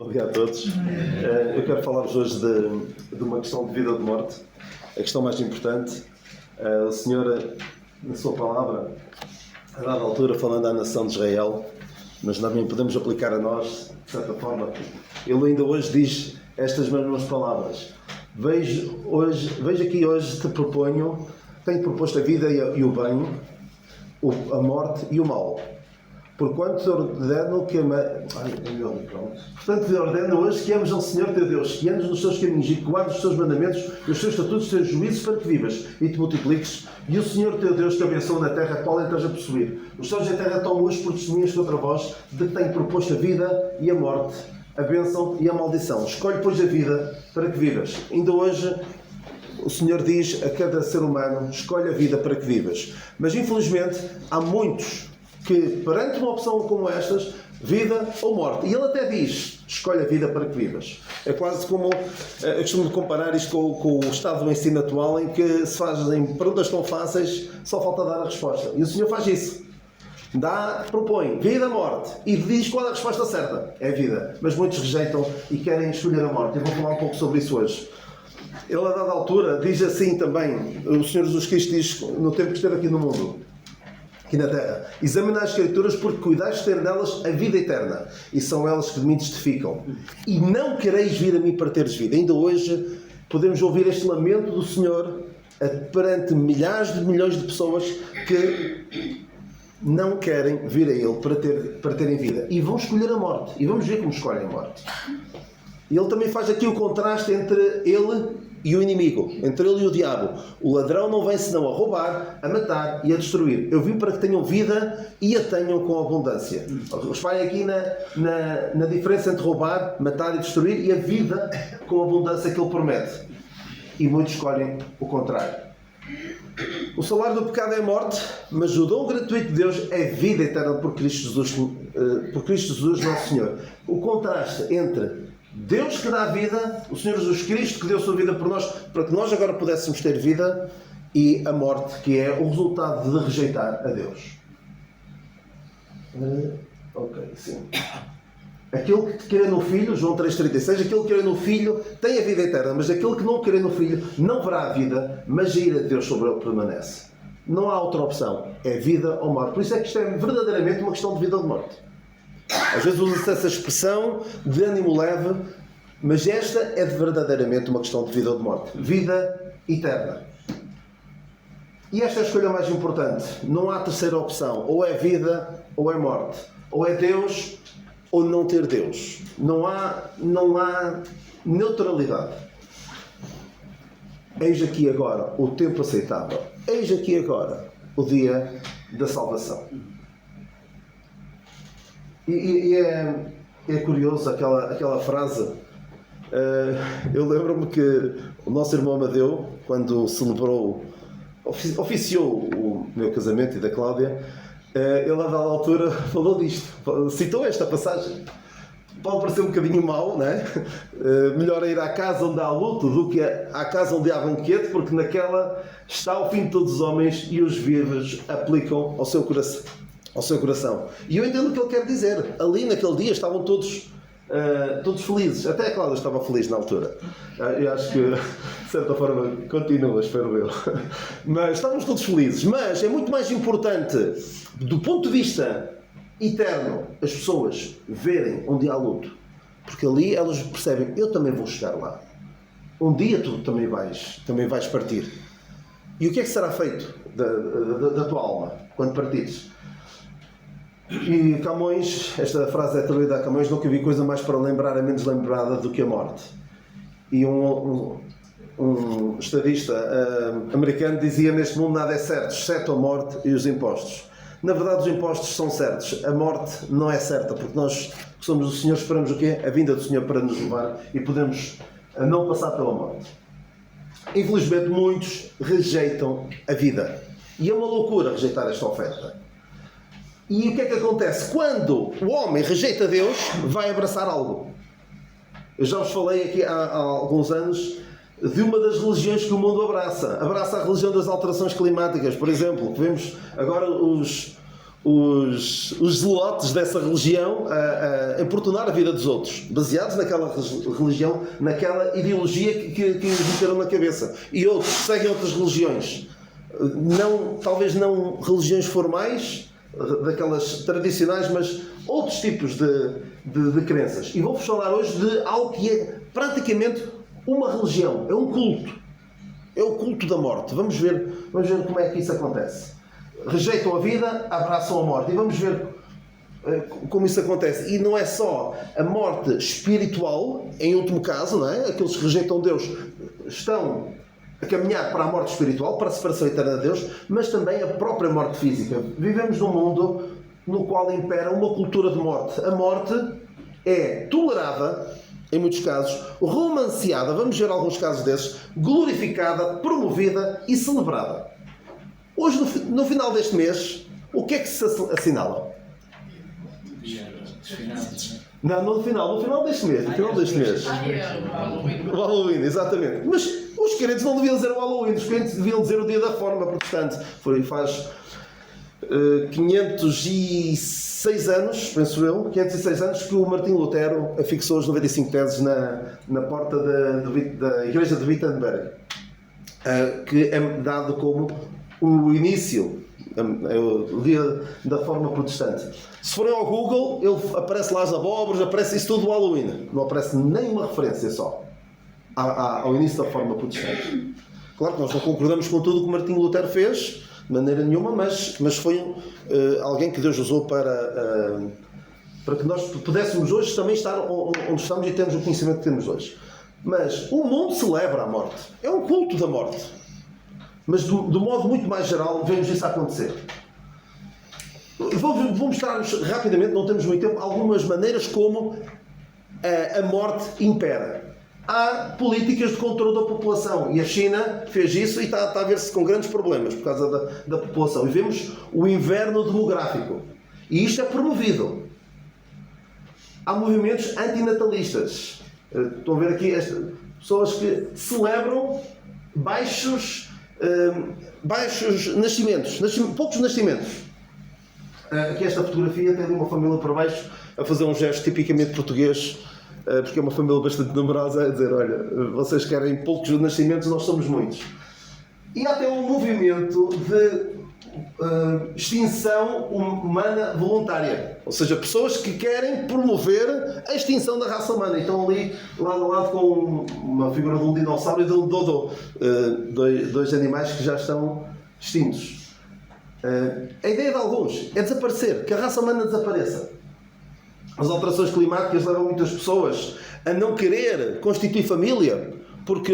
Bom dia a todos. Eu quero falar-vos hoje de uma questão de vida ou de morte, a questão mais importante. O Senhor, na sua palavra, a dada altura, falando à nação de Israel, mas também podemos aplicar a nós, de certa forma. Ele ainda hoje diz estas mesmas palavras. Vejo aqui hoje, te proponho, tenho proposto a vida e o bem, a morte e o mal. Porquanto te ordeno que Portanto te ordeno hoje que ames ao Senhor teu Deus, que andes nos seus caminhos e que guardes os seus mandamentos, os seus estatutos, os seus juízos, para que vivas e te multipliques. E o Senhor teu Deus te abençoe na terra a qual entras a possuir. Os céus e a terra tomam hoje por testemunhas contra vós, de que tenho proposto a vida e a morte, a bênção e a maldição. Escolhe, pois, a vida para que vivas. Ainda hoje o Senhor diz a cada ser humano: escolhe a vida para que vivas. Mas infelizmente há muitos que, perante uma opção como estas, vida ou morte, e ele até diz: escolhe a vida para que vivas. É quase como, eu costumo comparar isto com o estado do ensino atual, em que se fazem perguntas tão fáceis, só falta dar a resposta. E o Senhor faz isso. Propõe vida ou morte, e diz qual é a resposta certa: é vida. Mas muitos rejeitam e querem escolher a morte. Eu vou falar um pouco sobre isso hoje. Ele, a dada altura, diz assim também, o Senhor Jesus Cristo diz, no tempo que esteve aqui no mundo, aqui na terra: examinai as Escrituras, porque cuidais de ter nelas a vida eterna, e são elas que de mim testificam. E não quereis vir a mim para teres vida. Ainda hoje podemos ouvir este lamento do Senhor perante milhares de milhões de pessoas que não querem vir a Ele para terem vida. E vão escolher a morte. E vamos ver como escolhem a morte. E ele também faz aqui o contraste entre ele e o inimigo, entre ele e o diabo. O ladrão não vem senão a roubar, a matar e a destruir. Eu vim para que tenham vida e a tenham com abundância. Reparem aqui na diferença entre roubar, matar e destruir, e a vida com abundância que ele promete. E muitos escolhem o contrário. O salário do pecado é a morte, mas o dom gratuito de Deus é vida eterna por Cristo Jesus, nosso Senhor. O contraste entre Deus que dá vida, o Senhor Jesus Cristo que deu sua vida por nós, para que nós agora pudéssemos ter vida, e a morte, que é o resultado de rejeitar a Deus. Sim. Aquele que crê no Filho, João 3,36, aquele que crê no Filho tem a vida eterna, mas aquele que não crê no Filho não verá a vida, mas a ira de Deus sobre ele permanece. Não há outra opção, é vida ou morte. Por isso é que isto é verdadeiramente uma questão de vida ou de morte. Às vezes usa-se essa expressão de ânimo leve, mas esta é verdadeiramente uma questão de vida ou de morte. Vida eterna. E esta é a escolha mais importante. Não há terceira opção. Ou é vida ou é morte. Ou é Deus ou não ter Deus. Não há neutralidade. Eis aqui agora o tempo aceitável. Eis aqui agora o dia da salvação. E é curioso aquela frase. Eu lembro-me que o nosso irmão Amadeu, quando oficiou o meu casamento e da Cláudia, ele a dada altura falou disto, citou esta passagem. Pode parecer um bocadinho mau, não é? Melhor é ir à casa onde há luto do que à casa onde há banquete, porque naquela está o fim de todos os homens e os vivos aplicam ao seu coração. E eu entendo o que ele quer dizer. Ali naquele dia estavam todos felizes. Até a Cláudia estava feliz na altura. Eu acho que, de certa forma, continua, espero eu. Mas estávamos todos felizes. Mas é muito mais importante, do ponto de vista eterno, as pessoas verem onde há luto. Porque ali elas percebem: eu também vou chegar lá. Um dia tu também vais partir. E o que é que será feito da tua alma quando partires? E Camões, esta frase é atribuída a Camões: nunca vi coisa mais para lembrar a menos lembrada do que a morte. E um estadista americano dizia: neste mundo nada é certo, exceto a morte e os impostos. Na verdade, os impostos são certos, a morte não é certa, porque nós, que somos do Senhor, esperamos o quê? A vinda do Senhor para nos levar, e podemos não passar pela morte. Infelizmente, muitos rejeitam a vida. E é uma loucura rejeitar esta oferta. E o que é que acontece? Quando o homem rejeita Deus, vai abraçar algo. Eu já vos falei aqui há alguns anos de uma das religiões que o mundo abraça. Abraça a religião das alterações climáticas, por exemplo. Vemos agora os os zelotes dessa religião a importunar a vida dos outros, baseados naquela religião, naquela ideologia que lhes meteram na cabeça. E outros seguem outras religiões, talvez não religiões formais, daquelas tradicionais, mas outros tipos de crenças. E vou-vos falar hoje de algo que é praticamente uma religião, é um culto. É o culto da morte. Vamos ver como é que isso acontece. Rejeitam a vida, abraçam a morte. E vamos ver como isso acontece. E não é só a morte espiritual, em último caso, não é? Aqueles que rejeitam Deus estão a caminhar para a morte espiritual, para a separação eterna de Deus, mas também a própria morte física. Vivemos num mundo no qual impera uma cultura de morte. A morte é tolerada, em muitos casos, romanceada, vamos ver alguns casos desses, glorificada, promovida e celebrada. Hoje, no final deste mês, o que é que se assinala? Não, no final deste mês. O Halloween, exatamente. Mas os crentes não deviam dizer o Halloween, os crentes deviam dizer o dia da Reforma Protestante. Faz 506 anos, penso eu, 506 anos que o Martinho Lutero afixou os 95 teses na porta da igreja de Wittenberg, que é dado como o início, o dia da Reforma Protestante. Se forem ao Google, ele aparece lá as abóboras, aparece isso tudo o Halloween. Não aparece nenhuma referência só ao início da Reforma Protestante. Claro que nós não concordamos com tudo o que Martinho Lutero fez, de maneira nenhuma, mas foi alguém que Deus usou para que nós pudéssemos hoje também estar onde estamos e termos o conhecimento que temos hoje. Mas o mundo celebra a morte. É um culto da morte. Mas de modo muito mais geral, vemos isso acontecer. Vou mostrar-vos rapidamente, não temos muito tempo, algumas maneiras como a morte impera. Há políticas de controle da população e a China fez isso e está a ver-se com grandes problemas por causa da população. E vemos o inverno demográfico. E isto é promovido. Há movimentos antinatalistas. Estão a ver aqui pessoas que celebram baixos nascimentos, poucos nascimentos. Aqui esta fotografia tem uma família por baixo a fazer um gesto tipicamente português, porque é uma família bastante numerosa, a dizer, olha, vocês querem poucos nascimentos, nós somos muitos. E há até um movimento de extinção humana voluntária, ou seja, pessoas que querem promover a extinção da raça humana e estão ali lado a lado com uma figura de um dinossauro e de um dodô, dois animais que já estão extintos. A ideia de alguns é desaparecer, que a raça humana desapareça. As alterações climáticas levam muitas pessoas a não querer constituir família porque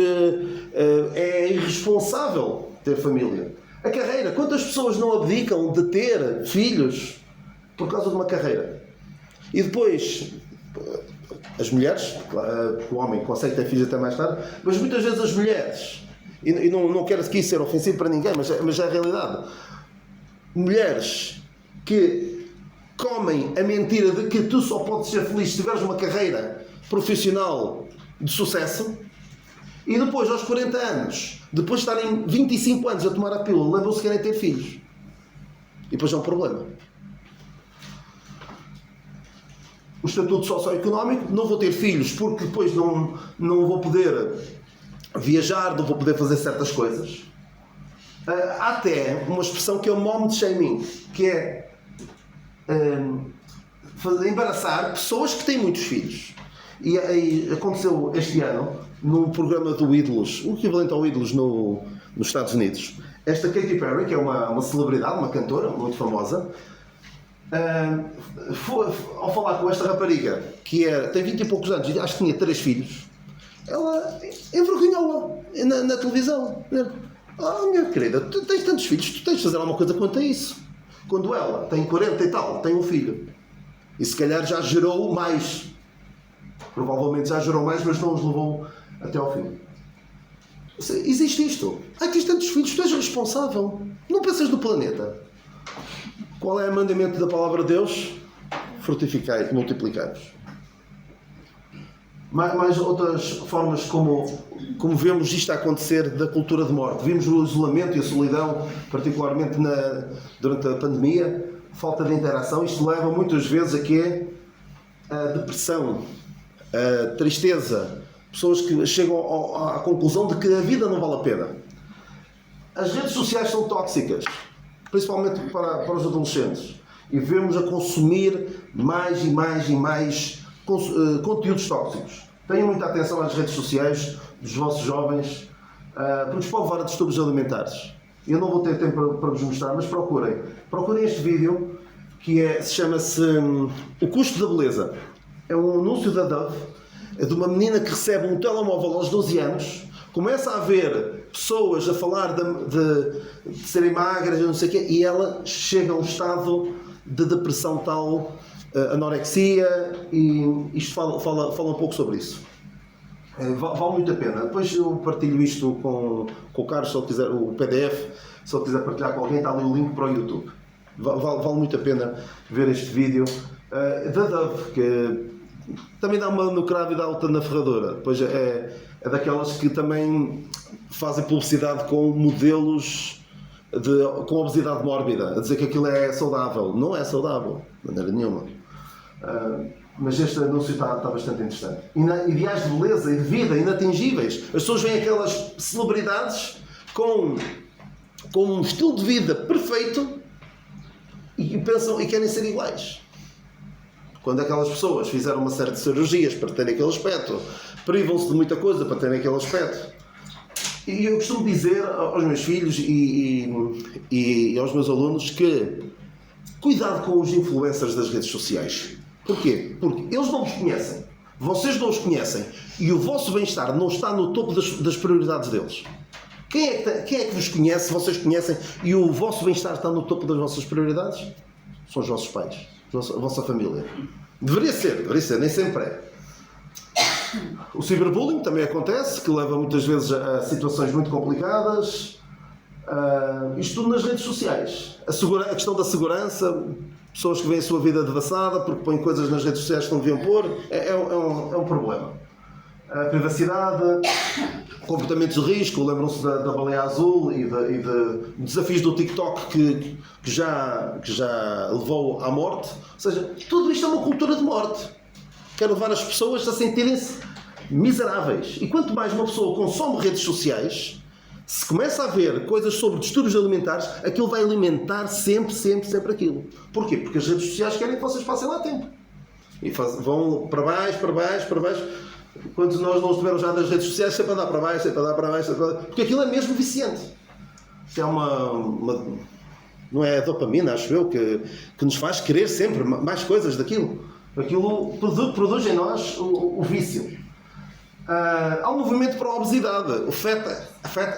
é irresponsável ter família. A carreira, quantas pessoas não abdicam de ter filhos por causa de uma carreira? E depois, as mulheres, o homem consegue ter filhos até mais tarde, mas muitas vezes as mulheres, e não quero aqui ser ofensivo para ninguém, mas é a realidade, mulheres que comem a mentira de que tu só podes ser feliz se tiveres uma carreira profissional de sucesso, e depois, aos 40 anos, depois de estarem 25 anos a tomar a pílula, lembram-se que querem ter filhos. E depois é um problema. O estatuto socioeconómico, não vou ter filhos porque depois não vou poder viajar, não vou poder fazer certas coisas. Há até uma expressão que é o mom shaming, que é embaraçar pessoas que têm muitos filhos. E aconteceu este ano no programa do Ídolos, o equivalente ao Ídolos nos Estados Unidos. Esta Katy Perry, que é uma celebridade, uma cantora muito famosa, ao falar com esta rapariga, que tem 20 e poucos anos e acho que tinha 3 filhos, ela envergonhou-a na televisão. Minha querida, tu tens tantos filhos, tu tens de fazer alguma coisa quanto a isso. Quando ela tem 40 e tal, tem um filho. E se calhar já gerou mais. Provavelmente já gerou mais, mas não os levou até ao fim. Existe isto. Tens tantos filhos, tu és responsável. Não pensas no planeta. Qual é o mandamento da palavra de Deus? Frutificai, multiplicai-vos. Mais outras formas como vemos isto a acontecer da cultura de morte. Vimos o isolamento e a solidão, particularmente durante a pandemia. falta de interação. Isto leva muitas vezes a quê? A depressão, a tristeza. Pessoas que chegam à conclusão de que a vida não vale a pena. As redes sociais são tóxicas, principalmente para os adolescentes. E vemos a consumir mais e mais e mais conteúdos tóxicos. Tenham muita atenção às redes sociais dos vossos jovens, porque vos pode levar a distúrbios alimentares. Eu não vou ter tempo para vos mostrar, mas procurem. Procurem este vídeo, que chama-se O Custo da Beleza. É um anúncio da Dove, é de uma menina que recebe um telemóvel aos 12 anos, começa a ver pessoas a falar de serem magras, não sei o quê, e ela chega a um estado de depressão tal, anorexia, e isto fala um pouco sobre isso. Vale muito a pena. Depois eu partilho isto com o Carlos, se ele quiser, o PDF, se ele quiser partilhar com alguém, está ali o link para o YouTube. Vale muito a pena ver este vídeo da Dove, que também dá uma no cravo e dá outra na ferradura. Depois é daquelas que também fazem publicidade com modelos com obesidade mórbida, a dizer que aquilo é saudável. Não é saudável, de maneira nenhuma. Mas este anúncio está bastante interessante. Ideais de beleza e de vida inatingíveis. As pessoas veem aquelas celebridades com um estilo de vida perfeito e pensam e querem ser iguais. Quando aquelas pessoas fizeram uma série de cirurgias para terem aquele aspecto, privam-se de muita coisa para terem aquele aspecto. E eu costumo dizer aos meus filhos e aos meus alunos que cuidado com os influencers das redes sociais. Porquê? Porque eles não vos conhecem, vocês não os conhecem e o vosso bem-estar não está no topo das prioridades deles. Quem é que vos conhece, vocês conhecem e o vosso bem-estar está no topo das vossas prioridades? São os vossos pais, a vossa família. Deveria ser, nem sempre é. O ciberbullying também acontece, que leva muitas vezes a situações muito complicadas. Isto tudo nas redes sociais. A questão da segurança, pessoas que veem a sua vida devassada porque põem coisas nas redes sociais que não deviam pôr, é um problema. A privacidade, comportamentos de risco, lembram-se da baleia azul e de desafios do TikTok que já levou à morte. Ou seja, tudo isto é uma cultura de morte. Quer levar as pessoas a sentirem-se miseráveis. E quanto mais uma pessoa consome redes sociais, se começa a ver coisas sobre distúrbios alimentares, aquilo vai alimentar sempre aquilo. Porquê? Porque as redes sociais querem que vocês passem lá tempo. E vão para baixo. Quando nós não estivermos já nas redes sociais, sempre a andar para baixo. Porque aquilo é mesmo viciante. É não é a dopamina, acho eu, que nos faz querer sempre mais coisas daquilo. Aquilo produz em nós o vício. Há um movimento para a obesidade, o fat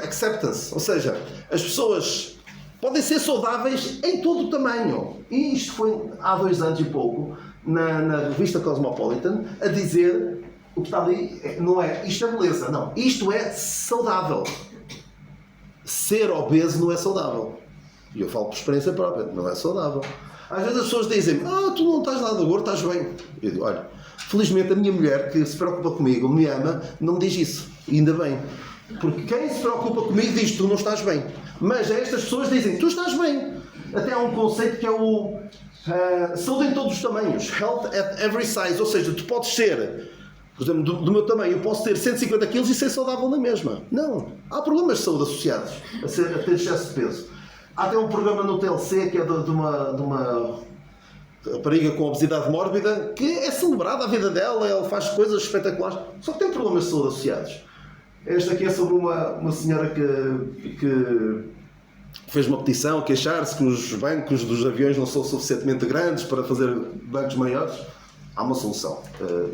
acceptance, ou seja, as pessoas podem ser saudáveis em todo o tamanho. E isto foi há 2 anos e pouco, na revista Cosmopolitan, a dizer o que está ali, não é isto é beleza, não, isto é saudável. Ser obeso não é saudável. E eu falo por experiência própria, não é saudável. Às vezes as pessoas dizem, tu não estás nada gordo, estás bem. Eu digo, olha, felizmente a minha mulher, que se preocupa comigo, me ama, não me diz isso. E ainda bem. Porque quem se preocupa comigo diz, tu não estás bem. Mas estas pessoas dizem, tu estás bem. Até há um conceito que é o saúde em todos os tamanhos. Health at every size. Ou seja, tu podes ser, por exemplo, do meu tamanho, eu posso ter 150 kg e ser saudável na mesma. Não. Há problemas de saúde associados a ter excesso de peso. Há até um programa no TLC que é de uma rapariga com obesidade mórbida que é celebrada a vida dela, ela faz coisas espetaculares, só que tem problemas de saúde associados. Este aqui é sobre uma senhora que fez uma petição a queixar-se que os bancos dos aviões não são suficientemente grandes para fazer bancos maiores. Há uma solução,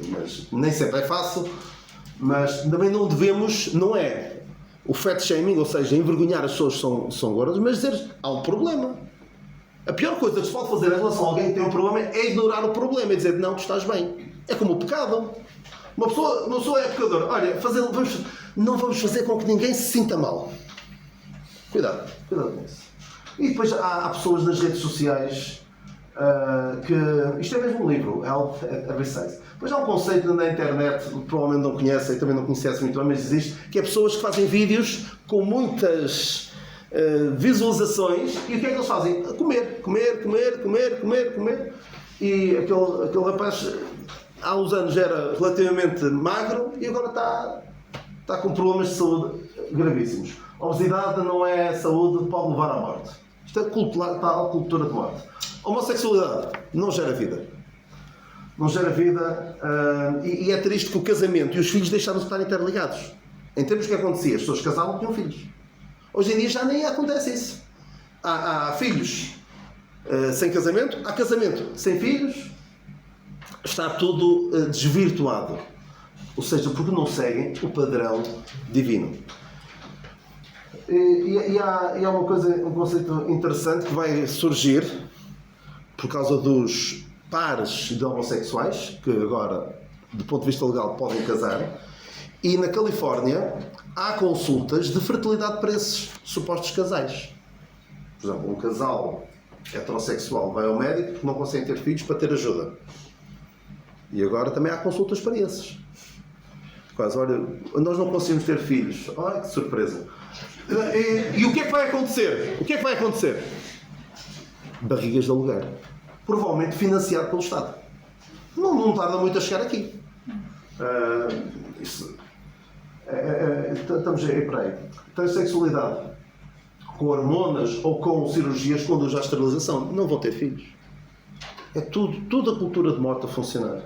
mas nem sempre é fácil, mas também não devemos, não é o fat shaming, ou seja, envergonhar as pessoas que são gordas, mas dizer, há um problema. A pior coisa que se pode fazer em relação a alguém que tem um problema é ignorar o problema e dizer, não, tu estás bem. É como o pecado. Uma pessoa é pecadora. Olha, não vamos fazer com que ninguém se sinta mal. Cuidado com isso. E depois há pessoas nas redes sociais que... Isto é mesmo um livro, Health at Every Size. Depois há um conceito na internet, que provavelmente não conhecem, também não conhecem muito bem, mas existe, que é pessoas que fazem vídeos com muitas visualizações, e o que é que eles fazem? Comer. E aquele rapaz há uns anos era relativamente magro e agora está com problemas de saúde gravíssimos. A obesidade não é saúde, pode levar à morte. Isto é tal cultura de morte. A homossexualidade não gera vida. Não gera vida, e é triste que o casamento e os filhos deixaram de estar interligados. Em termos que acontecia, as pessoas casavam e tinham filhos. Hoje em dia já nem acontece isso. Há filhos sem casamento, há casamento sem filhos, está tudo desvirtuado. Ou seja, porque não seguem o padrão divino. E há uma coisa, um conceito interessante que vai surgir por causa dos pares de homossexuais, que agora, do ponto de vista legal, podem casar. E na Califórnia há consultas de fertilidade para esses supostos casais. Por exemplo, um casal heterossexual vai ao médico porque não consegue ter filhos para ter ajuda. E agora também há consultas para esses. Quase, olha, nós não conseguimos ter filhos. Ai, que surpresa. E o que é que vai acontecer? O que é que vai acontecer? Barrigas de aluguer. Provavelmente financiado pelo Estado. Não tarda muito a chegar aqui. Estamos aí por aí. Transsexualidade com hormonas ou com cirurgias conduz à esterilização. Não vão ter filhos. É tudo a cultura de morte a funcionar.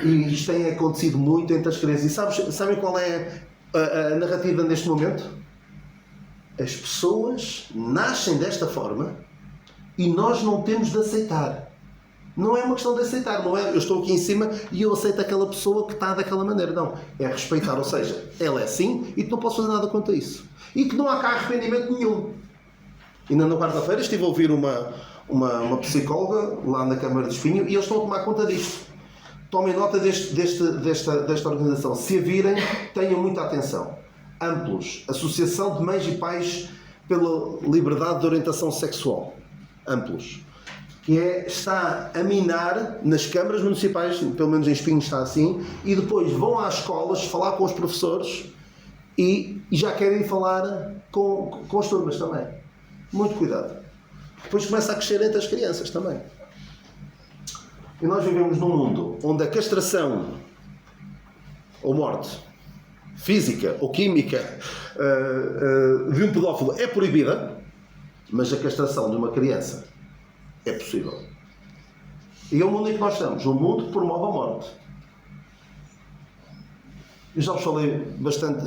E isto tem acontecido muito entre as crianças. E sabem qual é a narrativa neste momento? As pessoas nascem desta forma e nós não temos de aceitar. Não é uma questão de aceitar, não é eu estou aqui em cima e eu aceito aquela pessoa que está daquela maneira. Não, é respeitar, ou seja, ela é assim e tu não posso fazer nada contra isso. E que não há cá arrependimento nenhum. Ainda na quarta-feira estive a ouvir uma psicóloga lá na Câmara de Espinho e eles estão a tomar conta disto. Tomem nota desta organização. Se a virem, tenham muita atenção. Amplos. Associação de Mães e Pais pela Liberdade de Orientação Sexual. Amplos. Que está a minar nas câmaras municipais, pelo menos em Espinho está assim, e depois vão às escolas falar com os professores e já querem falar com as turmas também. Muito cuidado. Depois começa a crescer entre as crianças também. E nós vivemos num mundo onde a castração ou morte física ou química de um pedófilo é proibida, mas a castração de uma criança é possível. E é o mundo em que nós estamos, um mundo que promove a morte. Eu já vos falei bastante,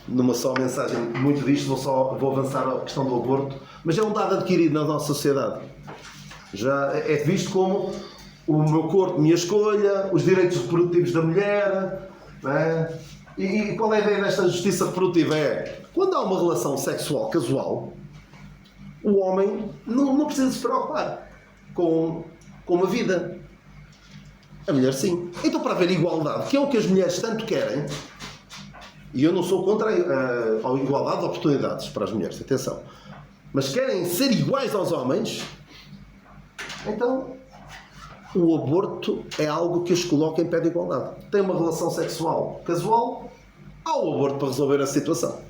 numa só mensagem muito disto, vou avançar à questão do aborto, mas é um dado adquirido na nossa sociedade. Já é visto como o meu corpo, minha escolha, os direitos reprodutivos da mulher, não é? E qual é a ideia desta justiça reprodutiva? É, quando há uma relação sexual casual, o homem não precisa se preocupar com uma vida. A mulher sim. Então, para haver igualdade, que é o que as mulheres tanto querem, e eu não sou contra a igualdade de oportunidades para as mulheres, atenção, mas querem ser iguais aos homens, então o aborto é algo que os coloca em pé de igualdade. Tem uma relação sexual casual, há o aborto para resolver a situação.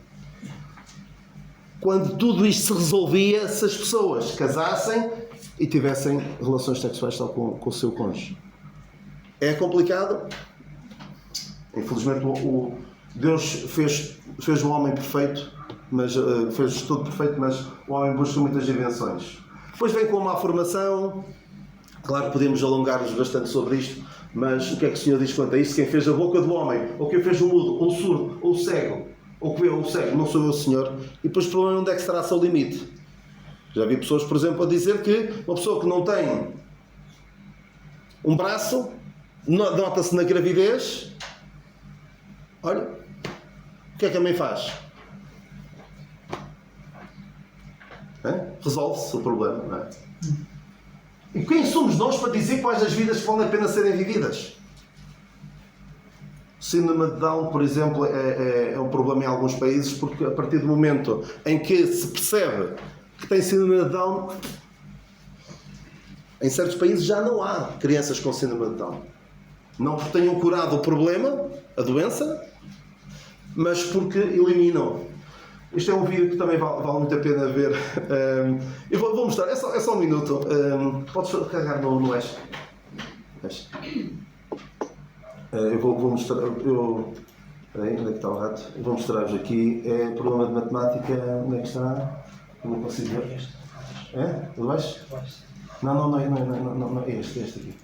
Quando tudo isto se resolvia se as pessoas casassem e tivessem relações sexuais só com o seu cônjuge. É complicado. Infelizmente Deus fez o homem perfeito, mas fez tudo perfeito, mas o homem busca muitas invenções. Depois vem com a má formação. Claro que podemos alongar-nos bastante sobre isto, mas o que é que o Senhor diz quanto a isso? Quem fez a boca do homem, ou quem fez o mudo, ou o surdo, ou o cego, ou que vê o cego, não sou eu, Senhor. E depois o problema é onde é que estará o seu limite. Já vi pessoas, por exemplo, a dizer que uma pessoa que não tem um braço, nota-se na gravidez, olha, o que é que a mãe faz? Resolve-se o problema, não é? E quem somos nós para dizer quais as vidas que valem a pena serem vividas? O síndrome de Down, por exemplo, é um problema em alguns países, porque a partir do momento em que se percebe que tem síndrome de Down, em certos países já não há crianças com síndrome de Down. Não porque tenham curado o problema, a doença, mas porque eliminam. Este é um vídeo que também vale muito a pena ver. Eu vou mostrar, é só um minuto. Podes carregar no eixo. Eu vou mostrar. Espera aí, onde é que está o rato? Eu vou mostrar-vos aqui. É problema de matemática. Onde é que está? Eu não consigo ver. É? O baixo? Não, é este aqui.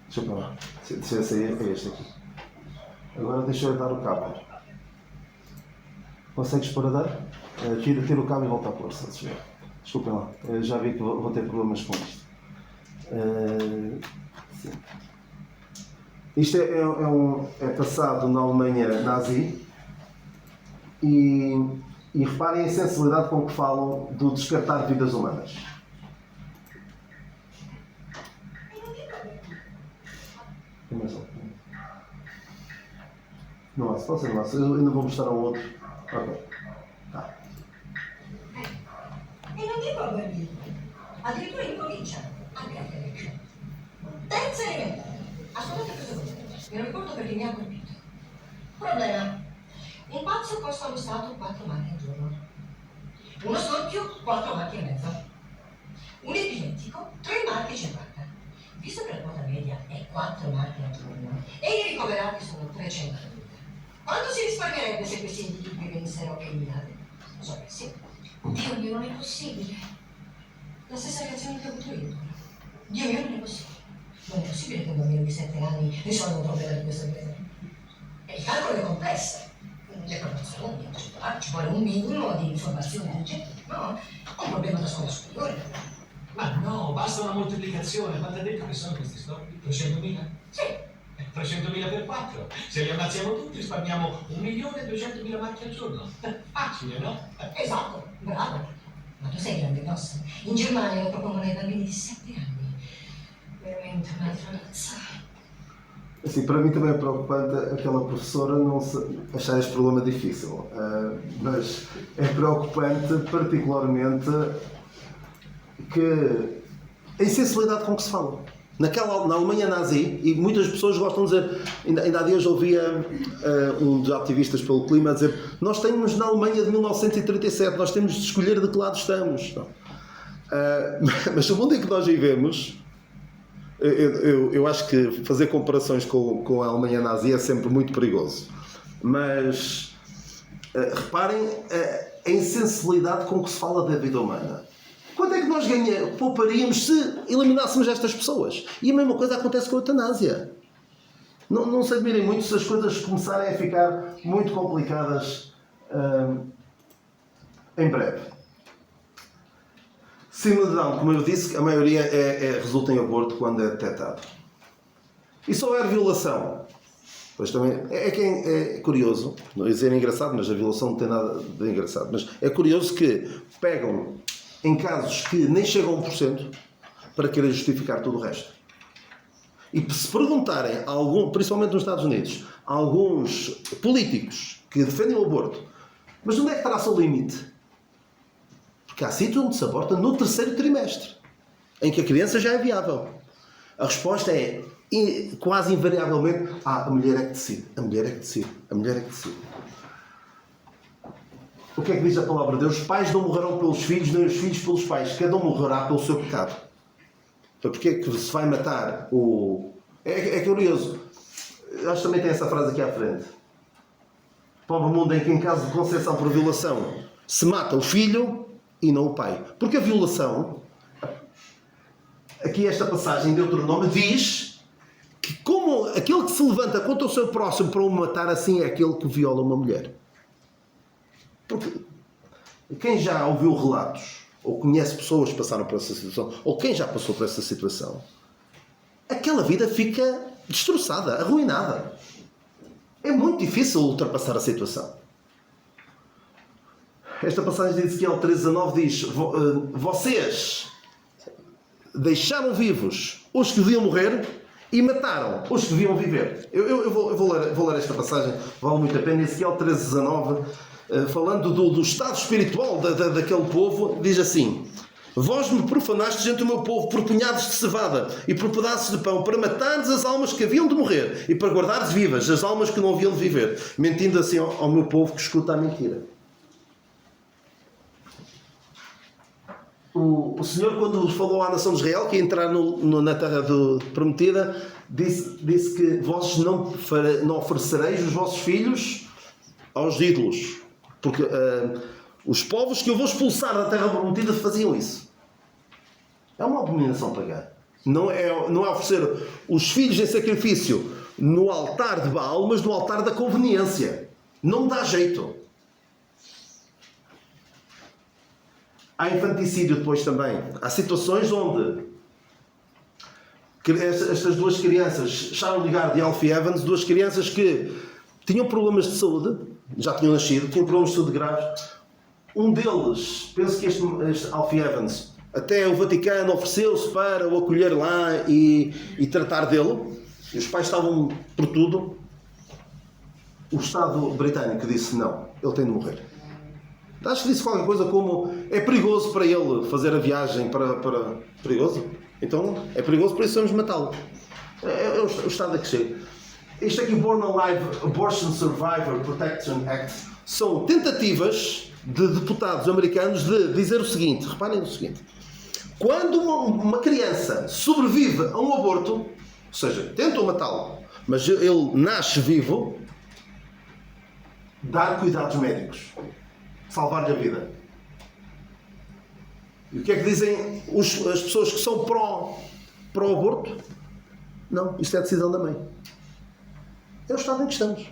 Deixa eu ver lá. Se esse aí é este aqui. Agora deixa eu dar o cabo. Consegues pôr a dar? Tira o cabo e volta a pôr, se deixa eu ver. Desculpem lá, já vi que vou ter problemas com isto. Sim. Isto é passado na Alemanha nazi e reparem a sensibilidade com que falam do descartar vidas humanas. Não há, pode ser nosso. Eu ainda vou mostrar um outro. Ok. Tá. E non dico al bambino, addirittura incomincia anche a fare terza elementare. Ascoltate cosa vuol dire. Me lo ricordo perché mi ha colpito. Problema. Un pazzo costa allo Stato 4 marche al giorno. Uno storpio 4 marche e mezzo. Un epiletico 3 marche e 50. Visto che la quota media è 4 marche al giorno e i ricoverati sono 300.000. Quanto si risparmierebbe se questi individui venissero eliminati? Lo so che sì. Dio mio, non è possibile. La stessa reazione che ho avuto io. Dio mio, non è possibile. Non è possibile che un bambino di 7 anni risolva un problema di questo genere. E il calcolo è complesso. Le proporzioni, ci vuole un minimo di informazione del genere. No, è un problema da scuola superiore. Ma no, basta una moltiplicazione. Quanto ha detto che sono questi storpi? 300.000? Sì. 300.000 per 4. Se li ammazziamo tutti risparmiamo 1.200.000 marchi al giorno. Facile, no? Esatto, bravo. Ma tu sei grande grosso. In Germania lo propongono ai bambini di 7 anni. Veramente una razza. Assim, para mim também é preocupante aquela professora não achar este problema difícil, mas é preocupante particularmente que a insensibilidade com que se fala. Na Alemanha nazi, e muitas pessoas gostam de dizer, ainda há dias ouvia um dos ativistas pelo clima a dizer: nós temos na Alemanha de 1937, nós temos de escolher de que lado estamos. Mas o mundo em que nós vivemos, eu acho que fazer comparações com a Alemanha nazi é sempre muito perigoso. Mas reparem a insensibilidade com que se fala da vida humana. Quanto é que nós pouparíamos se eliminássemos estas pessoas? E a mesma coisa acontece com a eutanásia. Não se admirem muito se as coisas começarem a ficar muito complicadas em breve. Síndrome de Down, como eu disse, a maioria resulta em aborto quando é detectado. E se houver violação? Pois também é curioso, não ia dizer engraçado, mas a violação não tem nada de engraçado. Mas é curioso que pegam em casos que nem chegam a 1% para querer justificar todo o resto. E se perguntarem, principalmente nos Estados Unidos, a alguns políticos que defendem o aborto, mas onde é que traça o limite? Porque há sítios onde se aborta no 3º trimestre, em que a criança já é viável. A resposta é quase invariavelmente: a mulher é que decide, a mulher é que decide, a mulher é que decide. O que é que diz a palavra de Deus? Os pais não morrerão pelos filhos, nem os filhos pelos pais. Cada um morrerá pelo seu pecado. Então porquê é que se vai matar o... É curioso. Eu acho que também tem essa frase aqui à frente. Pobre mundo em que, em caso de concepção por violação, se mata o filho e não o pai. Porque a violação, aqui esta passagem de Deuteronômio diz que como aquele que se levanta contra o seu próximo para o matar, assim é aquele que viola uma mulher. Porque quem já ouviu relatos, ou conhece pessoas que passaram por essa situação, ou quem já passou por essa situação, aquela vida fica destroçada, arruinada. É muito difícil ultrapassar a situação. Esta passagem de Ezequiel 3:19 diz: vocês deixaram vivos os que deviam morrer e mataram os que deviam viver. Eu vou ler esta passagem, vale muito a pena. Ezequiel 3:19, falando do estado espiritual daquele povo, diz assim: vós me profanastes entre o meu povo por punhados de cevada e por pedaços de pão, para matares as almas que haviam de morrer e para guardares vivas as almas que não haviam de viver, mentindo assim ao meu povo que escuta a mentira. o Senhor, quando falou à nação de Israel que ia entrar na terra prometida, disse que vós não oferecereis os vossos filhos aos ídolos, porque os povos que eu vou expulsar da terra prometida faziam isso. É uma abominação pagã. Não é oferecer os filhos em sacrifício no altar de Baal, mas no altar da conveniência. Não dá jeito. Há infanticídio depois também. Há situações onde estas duas crianças, Charlie Gard e Alfie Evans, duas crianças que tinham problemas de saúde, já tinham nascido, tinham problemas de saúde graves. Um deles, penso que este Alfie Evans, até o Vaticano ofereceu-se para o acolher lá e tratar dele. E os pais estavam por tudo. O Estado britânico disse não, ele tem de morrer. Acho que disse qualquer coisa como é perigoso para ele fazer a viagem para... Perigoso? Então é perigoso, por isso vamos matá-lo. É o Estado a que chega. Isto aqui, Born Alive Abortion Survivor Protection Act, são tentativas de deputados americanos de dizer o seguinte, reparem no seguinte: quando uma criança sobrevive a um aborto, ou seja, tentam matá-lo, mas ele nasce vivo, dar cuidados médicos, salvar-lhe a vida. E o que é que dizem as pessoas que são pró aborto? Não, isto é a decisão da mãe. É o estado em que estamos.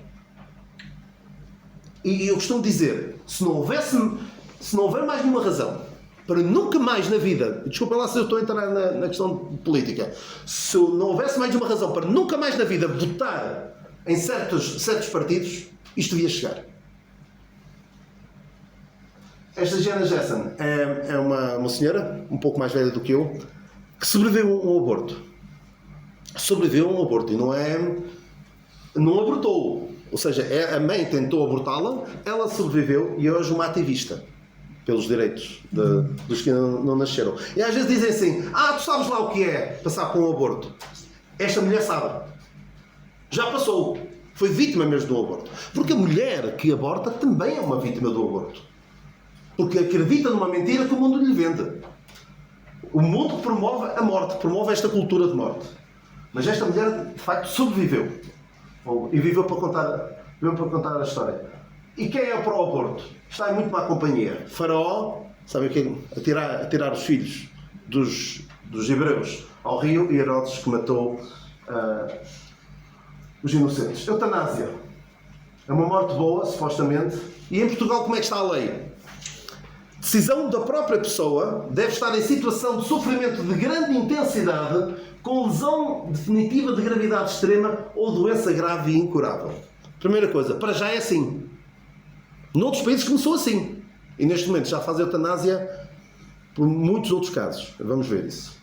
E eu costumo dizer, se não houver mais nenhuma razão para nunca mais na vida, desculpem lá se eu estou a entrar na questão política, se não houvesse mais nenhuma razão para nunca mais na vida votar em certos partidos, isto devia chegar. Esta Jenna Jackson é uma senhora, um pouco mais velha do que eu, que sobreviveu a um aborto. Sobreviveu a um aborto e não abortou. Ou seja, a mãe tentou abortá-la, ela sobreviveu e é hoje uma ativista pelos direitos dos que não nasceram. E às vezes dizem assim, tu sabes lá o que é passar por um aborto. Esta mulher sabe. Já passou. Foi vítima mesmo do aborto. Porque a mulher que aborta também é uma vítima do aborto. Porque acredita numa mentira que o mundo lhe vende. O mundo promove a morte, promove esta cultura de morte. Mas esta mulher, de facto, sobreviveu. E viveu para contar a história. E quem é para o aborto? Está em muito má companhia. Faraó, sabe o que é? A tirar os filhos dos hebreus ao rio, e Herodes, que matou os inocentes. Eutanásia. É uma morte boa, supostamente. E em Portugal, como é que está a lei? Decisão da própria pessoa deve estar em situação de sofrimento de grande intensidade, com lesão definitiva de gravidade extrema ou doença grave e incurável. Primeira coisa, para já é assim. Noutros países começou assim. E neste momento já faz eutanásia por muitos outros casos. Vamos ver isso.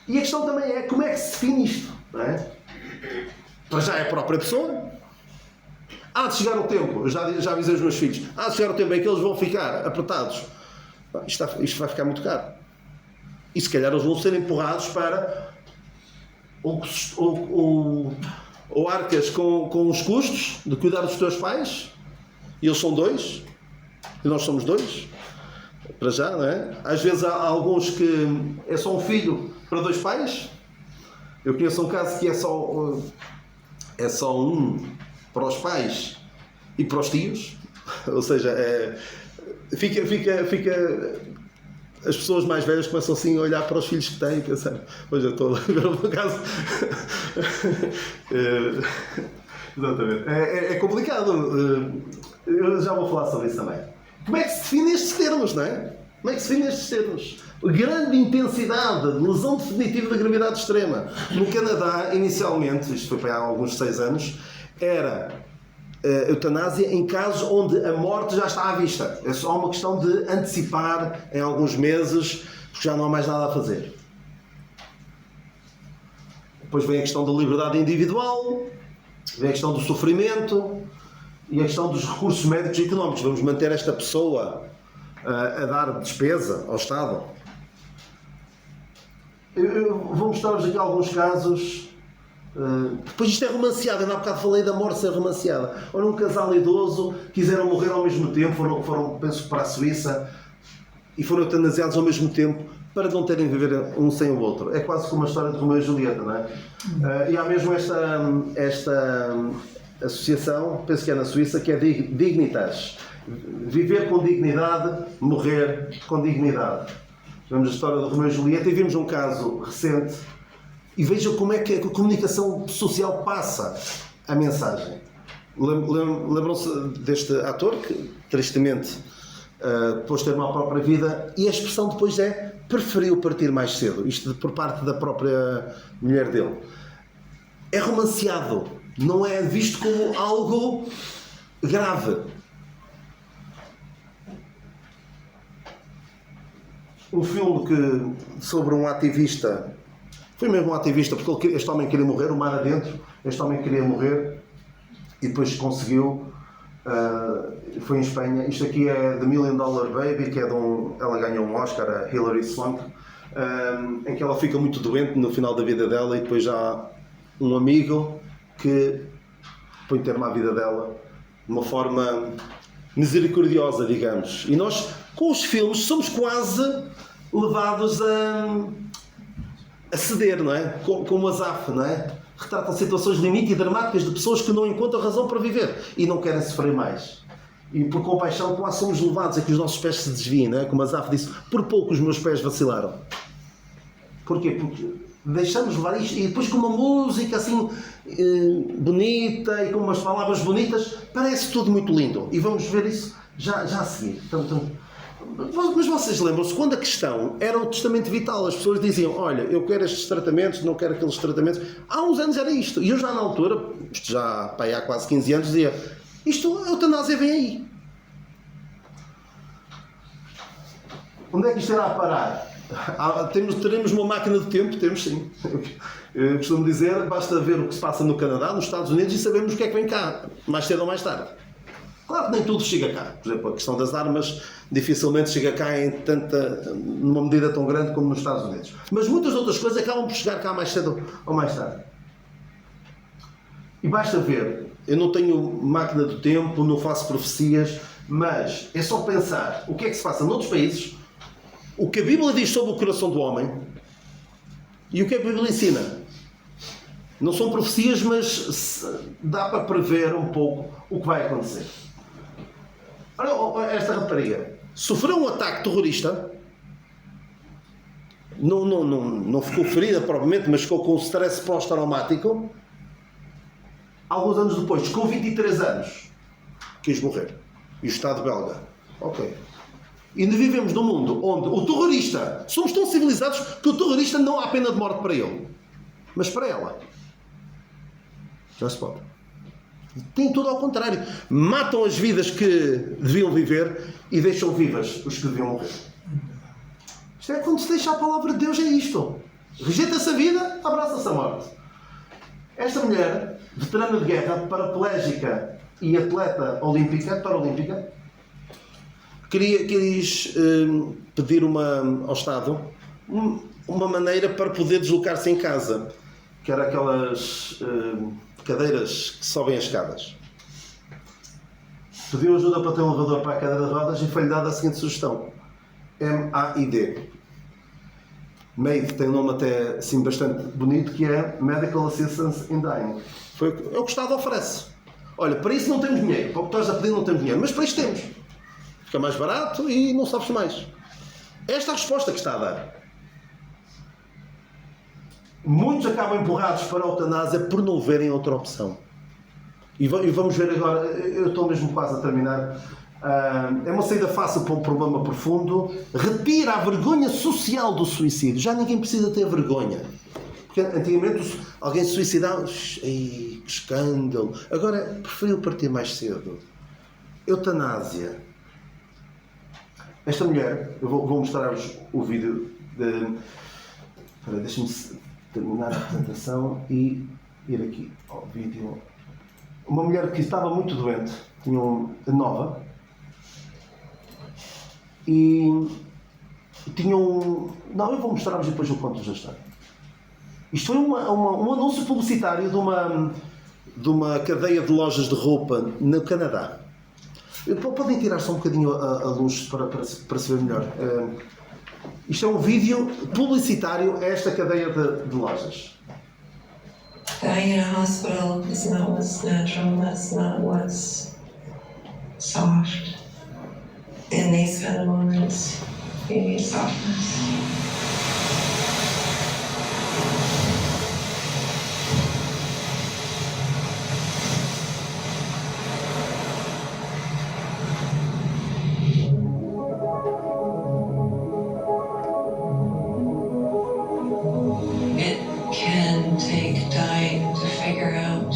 E a questão também é como é que se define isto, não é? Para já é a própria pessoa. Há de chegar o tempo, eu já avisei os meus filhos, há de chegar o tempo em que eles vão ficar apertados. Isto vai ficar muito caro. E se calhar eles vão ser empurrados para ou arcas com os custos de cuidar dos teus pais, e eles são dois, e nós somos dois, para já, não é? Às vezes há alguns que é só um filho para dois pais. Eu conheço um caso que é só um para os pais e para os tios, ou seja, fica as pessoas mais velhas começam assim a olhar para os filhos que têm e pensar, hoje eu estou a ver um caso. Exatamente. É complicado. Eu já vou falar sobre isso também. Como é que se define estes termos, não é? Como é que se define estes termos? Grande intensidade, lesão definitiva de gravidade extrema. No Canadá, inicialmente, isto foi para há alguns 6 anos, era eutanásia em casos onde a morte já está à vista. É só uma questão de antecipar em alguns meses, porque já não há mais nada a fazer. Depois vem a questão da liberdade individual, vem a questão do sofrimento e a questão dos recursos médicos e económicos. Vamos manter esta pessoa a dar despesa ao Estado. Eu vou mostrar-vos aqui alguns casos. Depois isto é romanceado, eu há bocado falei da morte ser romanceada. Ora, um casal idoso quiseram morrer ao mesmo tempo, foram penso para a Suíça e foram eutanasiados ao mesmo tempo para não terem de viver um sem o outro. É quase como a história de Romeu e Julieta, não é? E há mesmo esta associação, penso que é na Suíça, que é Dignitas. Viver com dignidade, morrer com dignidade. Vemos a história de Romeu e Julieta e vimos um caso recente e vejam como é que a comunicação social passa a mensagem. Lembram-se deste ator que, tristemente, depois de ter uma própria vida, e a expressão depois é preferiu partir mais cedo, isto por parte da própria mulher dele. É romanceado, não é visto como algo grave. Um filme sobre um ativista, foi mesmo um ativista, porque este homem queria morrer, o mar adentro, este homem queria morrer e depois conseguiu. Foi em Espanha. Isto aqui é The $1 Million Baby, que é ela ganhou um Oscar, a Hilary Swank, em que ela fica muito doente no final da vida dela e depois há um amigo que põe termo à vida dela de uma forma misericordiosa, digamos. E nós, com os filmes, somos quase levados a ceder, não é? Como o Azaf, não é? Retratam situações limite e dramáticas de pessoas que não encontram razão para viver e não querem sofrer mais. E por compaixão quase somos levados a que os nossos pés se desviem, não é? Como Azaf disse, por pouco os meus pés vacilaram. Porquê? Porque deixamos levar isto e depois com uma música assim bonita e com umas palavras bonitas, parece tudo muito lindo. E vamos ver isso já a seguir. Mas vocês lembram-se, quando a questão era o testamento vital, as pessoas diziam, olha, eu quero estes tratamentos, não quero aqueles tratamentos. Há uns anos era isto. E eu já na altura, isto já há quase 15 anos, dizia, isto, a eutanásia vem aí. Onde é que isto irá a parar? Teremos uma máquina do tempo? Temos sim. Eu costumo dizer, basta ver o que se passa no Canadá, nos Estados Unidos, e sabemos o que é que vem cá, mais cedo ou mais tarde. Claro que nem tudo chega cá. Por exemplo, a questão das armas dificilmente chega cá numa medida tão grande como nos Estados Unidos. Mas muitas outras coisas acabam por chegar cá mais cedo ou mais tarde. E basta ver, eu não tenho máquina do tempo, não faço profecias, mas é só pensar o que é que se passa noutros países, o que a Bíblia diz sobre o coração do homem e o que a Bíblia ensina. Não são profecias, mas dá para prever um pouco o que vai acontecer. Olha esta rapariga. Sofreu um ataque terrorista. Não ficou ferida, provavelmente, mas ficou com stress pós-traumático. Alguns anos depois, com 23 anos, quis morrer. E o Estado belga. Ok. E ainda vivemos num mundo onde o terrorista... Somos tão civilizados que o terrorista não há pena de morte para ele. Mas para ela... já se pode. Tem tudo ao contrário. Matam as vidas que deviam viver e deixam vivas os que deviam morrer. Isto é quando se deixa a palavra de Deus, é isto. Rejeita-se a vida, abraça-se a morte. Esta mulher, veterana de guerra, paraplégica e atleta paralímpica, quis pedir ao Estado uma maneira para poder deslocar-se em casa, que era aquelas... cadeiras que sobem as escadas. Pediu ajuda para ter um elevador para a cadeira de rodas e foi-lhe dada a seguinte sugestão. MAID. MAID tem um nome até assim bastante bonito, que é Medical Assistance in Dying. É o que o Estado oferece. Olha, para isso não temos dinheiro. Para o que estás a pedir não temos dinheiro. Mas para isto temos. Fica mais barato e não sabes mais. Esta é a resposta que está a dar. Muitos acabam empurrados para a eutanásia por não verem outra opção. E vamos ver agora, eu estou mesmo quase a terminar. É uma saída fácil para um problema profundo. Retira a vergonha social do suicídio. Já ninguém precisa ter vergonha. Porque antigamente alguém se suicidava. Ei, que escândalo. Agora preferiu partir mais cedo. Eutanásia. Esta mulher, eu vou mostrar-vos o vídeo de... deixem-me terminar a apresentação e ir aqui ao vídeo. Uma mulher que estava muito doente, nova, e tinha Não, eu vou mostrar-vos e depois eu conto-vos a história. Isto foi um anúncio publicitário de uma cadeia de lojas de roupa no Canadá. Podem tirar só um bocadinho a luz para se ver melhor. Isto é um vídeo publicitário a esta cadeia de lojas. Dying in a hospital is not what's natural, that's not what's soft. In these kind of moments, you need softness. It can take dying to figure out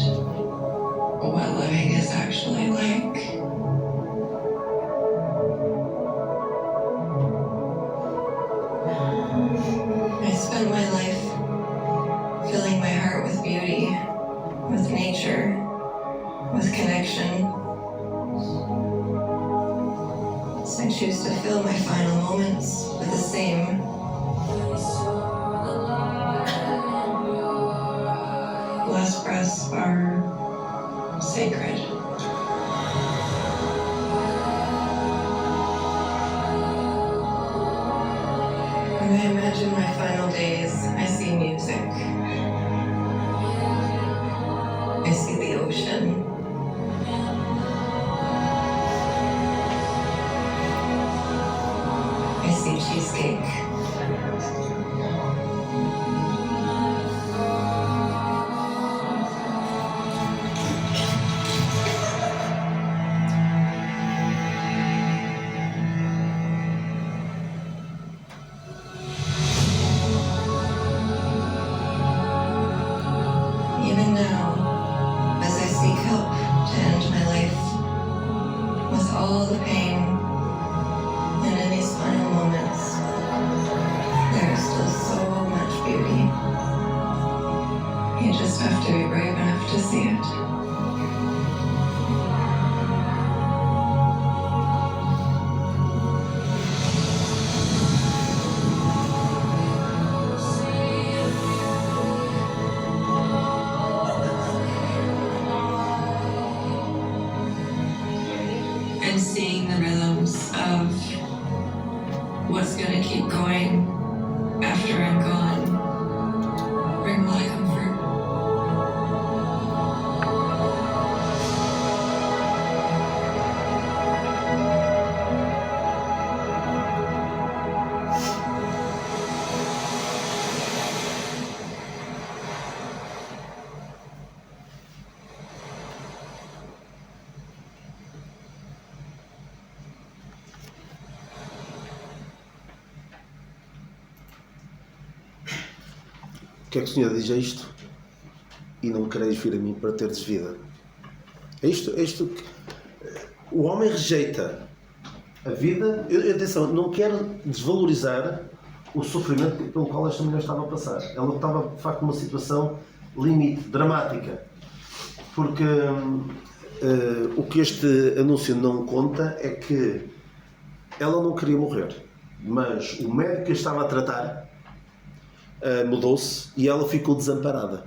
what living is actually like. I spent my life filling my heart with beauty, with nature, with connection. So I choose to fill my final moments with the same. Last breaths are sacred. When I imagine my final days, I see music. I see the ocean. I see cheesecake. Even now, as I seek help to end my life, with all the pain, and in these final moments, there is still so much beauty. You just have to be brave enough to see it. And seeing the rhythms of what's gonna keep going after I'm gone bring a lot of comfort. O que é que o Senhor diz a isto? E não quereis vir a mim para teres vida. É isto que o homem rejeita a vida. Atenção, não quero desvalorizar o sofrimento pelo qual esta mulher estava a passar. Ela estava, de facto, numa situação limite, dramática. Porque o que este anúncio não conta é que ela não queria morrer, mas o médico que a estava a tratar mudou-se e ela ficou desamparada.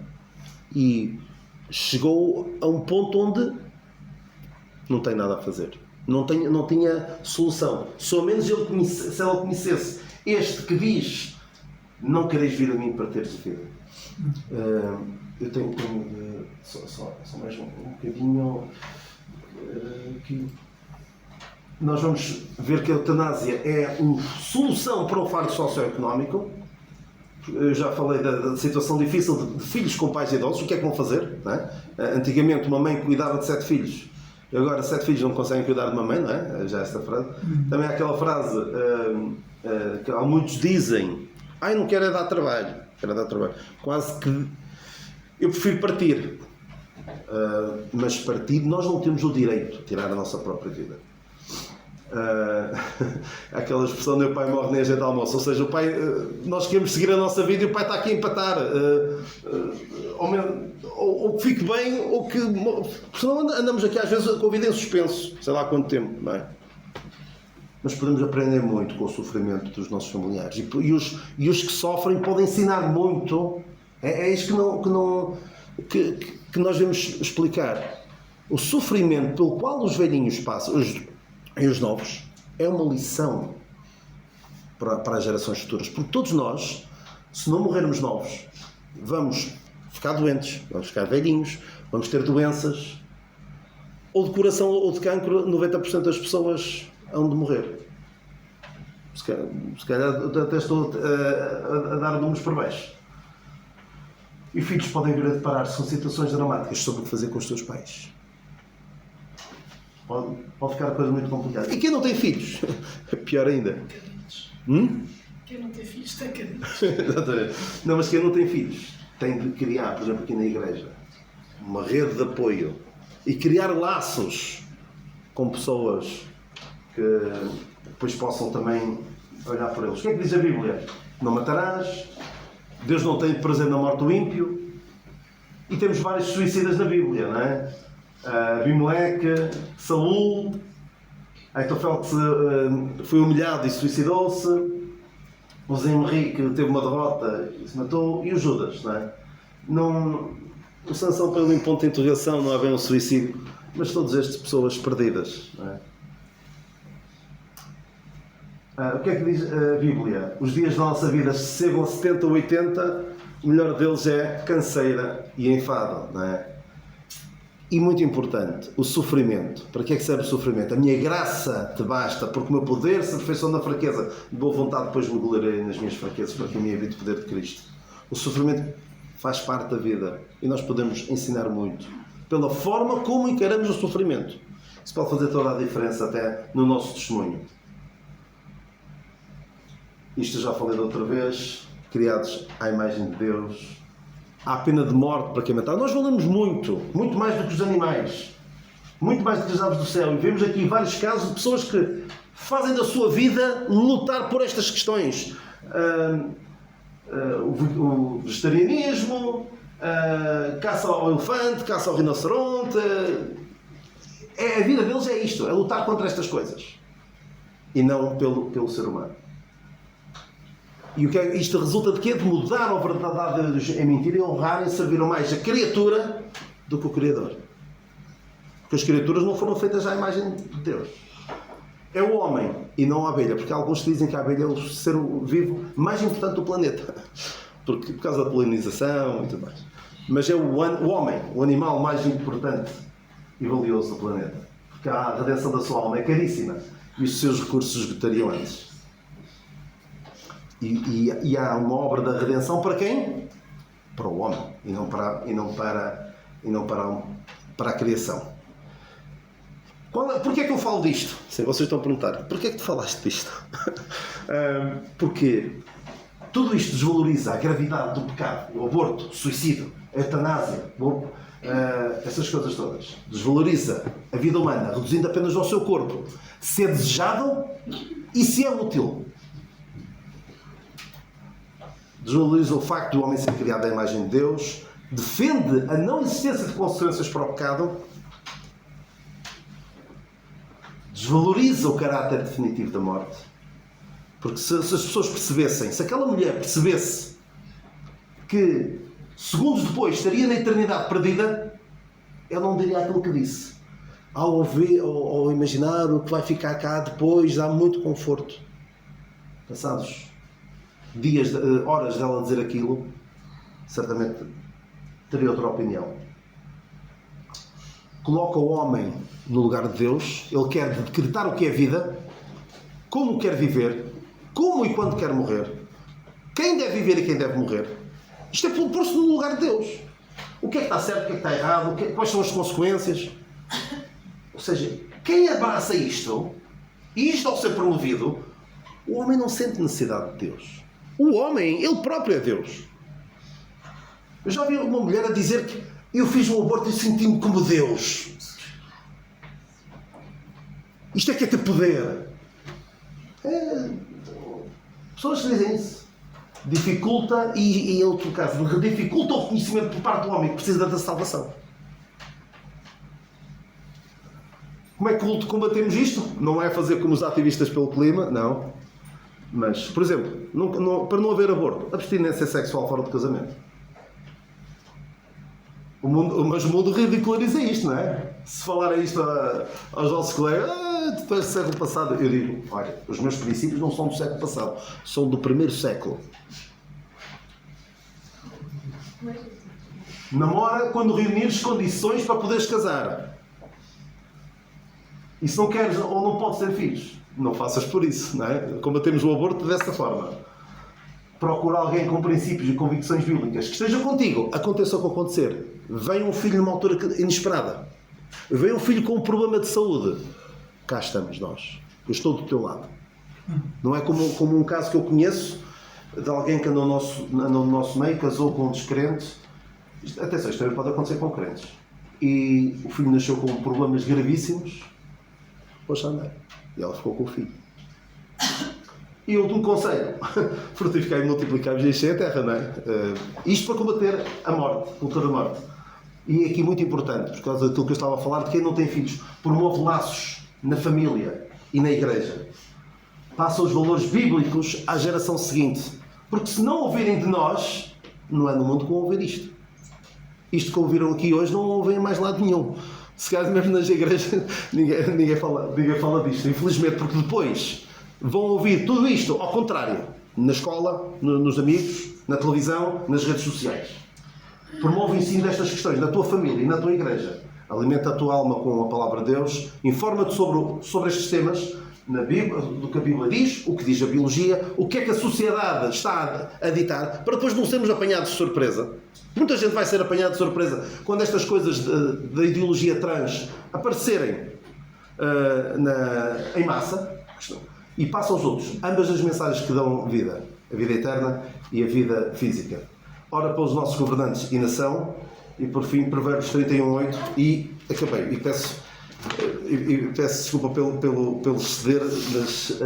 E chegou a um ponto onde não tem nada a fazer. Não tinha solução. Só menos se ela conhecesse este que diz: não quereis vir a mim para teres vida. Eu tenho só mais um bocadinho aqui. Nós vamos ver que a eutanásia é uma solução para o fardo socioeconómico. Eu já falei da situação difícil de filhos com pais idosos. O que é que vão fazer? Não é? Antigamente uma mãe cuidava de 7 filhos. Agora 7 filhos não conseguem cuidar de uma mãe, não é? Já esta frase. Também há aquela frase que há muitos dizem: ai, não quero é dar trabalho. Quero dar trabalho. Quase que eu prefiro partir. Mas partir, nós não temos o direito de tirar a nossa própria vida. Aquela expressão: meu pai morre nem a gente almoça. Ou seja, o pai, nós queremos seguir a nossa vida e o pai está aqui a empatar. Ou que fique bem, ou que. Senão andamos aqui às vezes com a vida em suspenso, sei lá quanto tempo, não é? Mas podemos aprender muito com o sofrimento dos nossos familiares. E os que sofrem podem ensinar muito. É isto que nós devemos explicar. O sofrimento pelo qual os velhinhos passam, e os novos, é uma lição. para as gerações futuras. Porque todos nós, se não morrermos novos, vamos ficar doentes, vamos ficar velhinhos, vamos ter doenças, ou de coração ou de cancro. 90% das pessoas hão de morrer. Se calhar até estou a dar números por baixo. E filhos podem vir a deparar-se com situações dramáticas sobre o que fazer com os seus pais. Pode ficar a coisa muito complicada. E quem não tem filhos? Pior ainda. Quem não tem filhos tem cadinhos. Exatamente. Não, mas quem não tem filhos tem de criar, por exemplo, aqui na igreja, uma rede de apoio e criar laços com pessoas que depois possam também olhar por eles. O que é que diz a Bíblia? Não matarás, Deus não tem prazer na morte do ímpio, e temos vários suicidas na Bíblia, não é? Abimeleque, Saul, Aitofel que foi humilhado e suicidou-se, o Zé Henrique teve uma derrota e se matou, e o Judas, não é? O Sansão põe em ponto de interrogação, não há bem um suicídio, mas todas estas pessoas perdidas, não é? O que é que diz a Bíblia? Os dias da nossa vida chegam a 70 ou 80, o melhor deles é canseira e enfado, não é? E muito importante, o sofrimento. Para que é que serve o sofrimento? A minha graça te basta, porque o meu poder se aperfeiçoa na fraqueza. De boa vontade depois me gloriarei nas minhas fraquezas, para que me habite o poder de Cristo. O sofrimento faz parte da vida e nós podemos ensinar muito pela forma como encaramos o sofrimento. Isso pode fazer toda a diferença até no nosso testemunho. Isto eu já falei da outra vez, criados à imagem de Deus. Há pena de morte para quem matar. Nós valemos muito, muito mais do que os animais, muito mais do que as aves do céu. E vemos aqui vários casos de pessoas que fazem da sua vida lutar por estas questões. O vegetarianismo, caça ao elefante, caça ao rinoceronte. A vida deles é isto, é lutar contra estas coisas. E não pelo ser humano. E o que é, isto resulta de quê? De mudar a verdade de Deus em mentira e honrar e servir mais a criatura do que o Criador. Porque as criaturas não foram feitas à imagem de Deus. É o homem e não a abelha, porque alguns dizem que a abelha é o ser vivo mais importante do planeta, por causa da polinização e tudo mais. Mas é o homem, o animal mais importante e valioso do planeta, porque a redenção da sua alma é caríssima e os seus recursos esgotariam antes. E há uma obra da redenção para quem? Para o homem e não para a criação. Porquê é que eu falo disto? Sim, vocês estão a perguntar, porquê é que tu falaste disto? Porque tudo isto desvaloriza a gravidade do pecado, o aborto, o suicídio, a eutanásia, essas coisas todas. Desvaloriza a vida humana, reduzindo apenas ao seu corpo, se é desejado e se é útil. Desvaloriza o facto de o homem ser criado à imagem de Deus, defende a não existência de consequências para o pecado, desvaloriza o caráter definitivo da morte. Porque se as pessoas percebessem, se aquela mulher percebesse que segundos depois estaria na eternidade perdida, ela não diria aquilo que disse. Ao imaginar o que vai ficar cá depois, dá muito conforto. Passados dias, horas dela dizer aquilo, certamente teria outra opinião. Coloca o homem no lugar de Deus. Ele quer decretar o que é vida, como quer viver, como e quando quer morrer, quem deve viver e quem deve morrer. Isto é pôr-se no lugar de Deus. O que é que está certo, o que é que está errado, quais são as consequências. Ou seja, quem abraça isto, e isto ao ser promovido, o homem não sente necessidade de Deus. O homem, ele próprio é Deus. Eu já vi uma mulher a dizer que eu fiz um aborto e senti-me como Deus. Isto é que é ter poder. Pessoas que dizem isso. Dificulta, e em outro caso, dificulta o reconhecimento por parte do homem que precisa da salvação. Como é que combatemos isto? Não é fazer como os ativistas pelo clima, não. Mas, por exemplo, para não haver aborto, abstinência sexual fora do casamento. Mas o mundo ridiculariza isto, não é? Se falarem isto aos nossos colegas, tu és do século passado, eu digo, olha, os meus princípios não são do século passado, são do primeiro século. Namora quando reunires condições para poderes casar. E se não queres ou não podes ter filhos, não faças por isso, não é? Combatemos o aborto dessa forma. Procura alguém com princípios e convicções bíblicas que esteja contigo, aconteça o que acontecer. Venha um filho numa altura inesperada. Venha um filho com um problema de saúde. Cá estamos nós. Eu estou do teu lado. Não é como um caso que eu conheço de alguém que andou no nosso meio, casou com um descrente. Atenção, isto também pode acontecer com crentes. E o filho nasceu com problemas gravíssimos. Poxa, andar. E ela ficou com o filho. E o último conselho, frutificar e multiplicar e encher a terra, não é? Isto para combater a morte, a cultura da morte. E aqui muito importante, por causa daquilo que eu estava a falar, de quem não tem filhos, promove laços na família e na igreja. Passa os valores bíblicos à geração seguinte. Porque se não ouvirem de nós, não é no mundo que vão ouvir isto. Isto que ouviram aqui hoje não ouvem em mais lado nenhum. Se calhar mesmo nas igrejas ninguém fala disto, infelizmente, porque depois vão ouvir tudo isto ao contrário, na escola, nos amigos, na televisão, nas redes sociais. Promove o ensino destas questões na tua família e na tua igreja. Alimenta a tua alma com a palavra de Deus, informa-te sobre estes temas, na Bíblia, do que a Bíblia diz, o que diz a biologia, o que é que a sociedade está a ditar, para depois não sermos apanhados de surpresa. Muita gente vai ser apanhada de surpresa quando estas coisas da ideologia trans aparecerem em massa. E passa aos outros, ambas as mensagens que dão vida, a vida eterna e a vida física. Ora pelos nossos governantes e nação, e por fim, Provérbios 31:8, e acabei. E peço desculpa pelo ceder, mas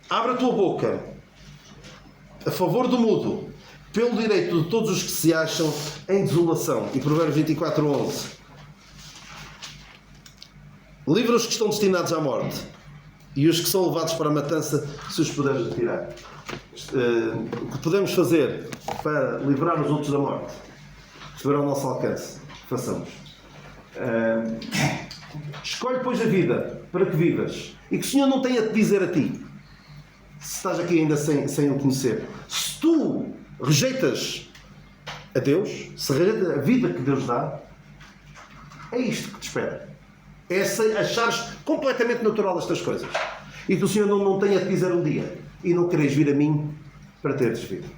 abre a tua boca a favor do mudo, pelo direito de todos os que se acham em desolação. E Provérbios 24:11. Livra os que estão destinados à morte e os que são levados para a matança, se os puderes retirar. O que podemos fazer para livrar os outros da morte, estiver ao nosso alcance, façamos. Escolhe, pois, a vida para que vivas e que o Senhor não tenha a te dizer a ti, se estás aqui ainda sem o conhecer. Se tu rejeitas a Deus, se rejeitas a vida que Deus dá, é isto que te espera. É achares completamente natural estas coisas. E que o Senhor não tenha a te dizer um dia: e não quereis vir a mim para teres vida.